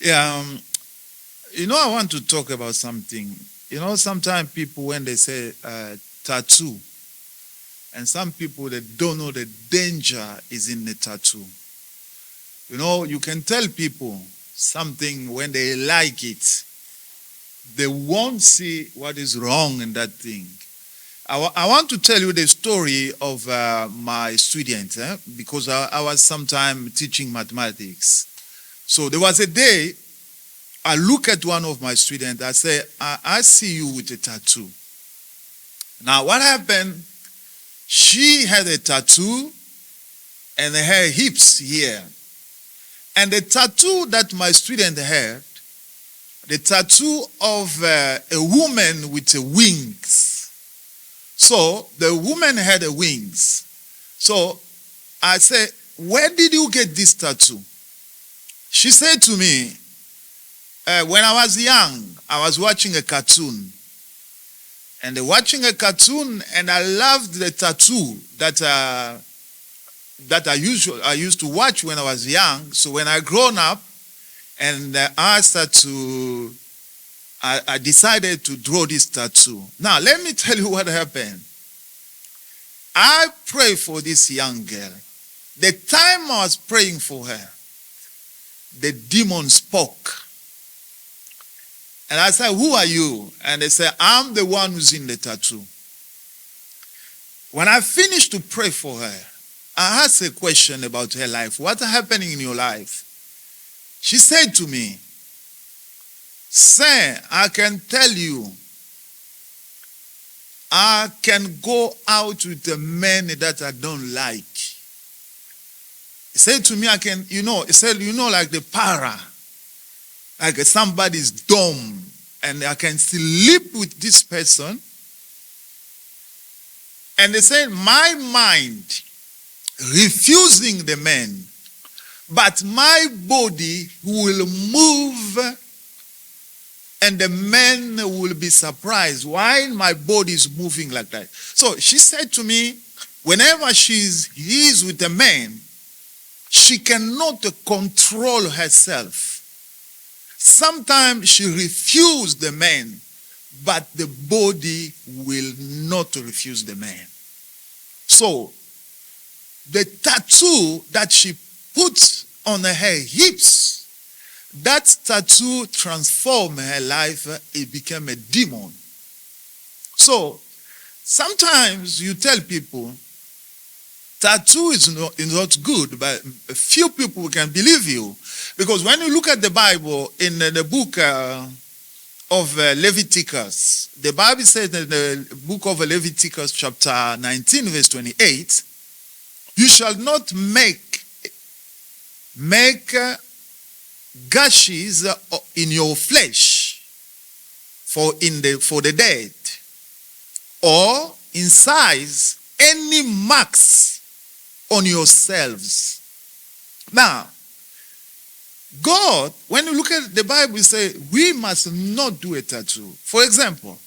Yeah, I want to talk about something. Sometimes people, when they say tattoo, and some people that don't know the danger is in the tattoo. You can tell people something when they like it, they won't see what is wrong in that thing. I want to tell you the story of my student, because I was sometime teaching mathematics. So there was a day I look at one of my students, I say, I see you with a tattoo. Now what happened, she had a tattoo and her hips here. And the tattoo that my student had, the tattoo of a woman with wings. So the woman had wings. So I said, where did you get this tattoo? She said to me, when I was young, I was watching a cartoon. And watching a cartoon, and I loved the tattoo that I used to watch when I was young. So when I grown up, and I decided to draw this tattoo. Now, let me tell you what happened. I prayed for this young girl. The time I was praying for her, the demon spoke. And I said, who are you? And they said, I'm the one who's in the tattoo. When I finished to pray for her, I asked a question about her life. What's happening in your life? She said to me, sir, I can tell you, I can go out with a man that I don't like. He said to me, he said, like the para, like somebody's dumb, and I can sleep with this person. And they said, my mind refusing the man, but my body will move and the man will be surprised why my body is moving like that. So she said to me, whenever he is with a man, she cannot control herself. Sometimes she refused the man, but the body will not refuse the man. So the tattoo that she put on her hips, that tattoo transformed her life. It became a demon. So sometimes you tell people tattoo is not good, but a few people can believe you. Because when you look at the Bible in the book of Leviticus, the Bible says in the book of Leviticus chapter 19 verse 28, you shall not make gashes in your flesh for the dead, or incise any marks on yourselves. Now, God, when you look at the Bible, it says we must not do a tattoo. For example,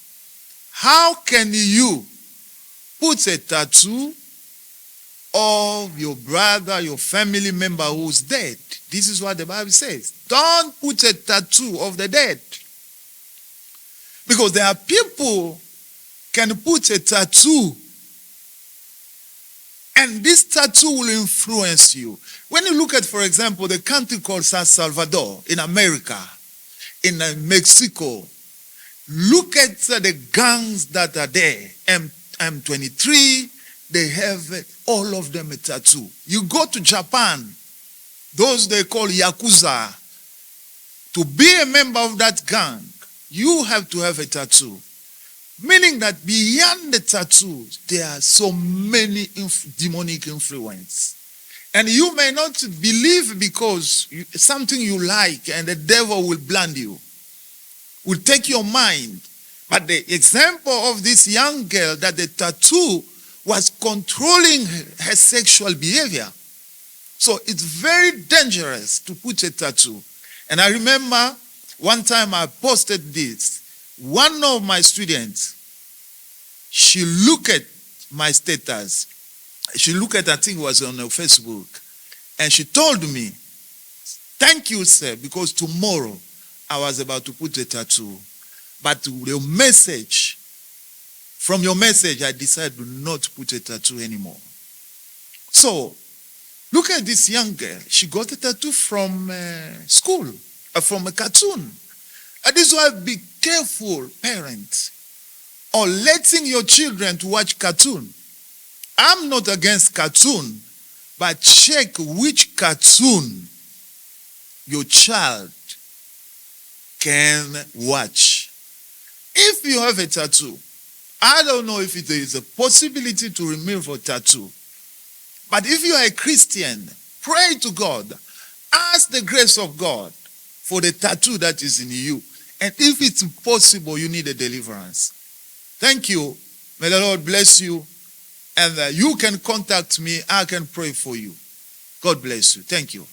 how can you put a tattoo of your brother, your family member who's dead? This is what the Bible says. Don't put a tattoo of the dead. Because there are people can put a tattoo, and this tattoo will influence you. When you look at, for example, the country called San Salvador in America, in Mexico, look at the gangs that are there. M23, they have all of them a tattoo. You go to Japan, those they call Yakuza. To be a member of that gang, you have to have a tattoo. Meaning that beyond the tattoos, there are so many demonic influence. And you may not believe because something you like, and the devil will blind you, will take your mind. But the example of this young girl, that the tattoo was controlling her sexual behavior. So it's very dangerous to put a tattoo. And I remember one time I posted this. One of my students, she looked at my status. She looked at, I think it was on Facebook, and she told me, Thank you, sir, because tomorrow I was about to put a tattoo. But the message, from your message, I decided to not put a tattoo anymore. So, look at this young girl. She got a tattoo from school, from a cartoon. And this is why be careful, parents, on letting your children to watch cartoon. I'm not against cartoon, but check which cartoon your child can watch. If you have a tattoo, I don't know if there is a possibility to remove a tattoo. But if you are a Christian, pray to God. Ask the grace of God for the tattoo that is in you. And if it's possible, you need a deliverance. Thank you. May the Lord bless you. And you can contact me. I can pray for you. God bless you. Thank you.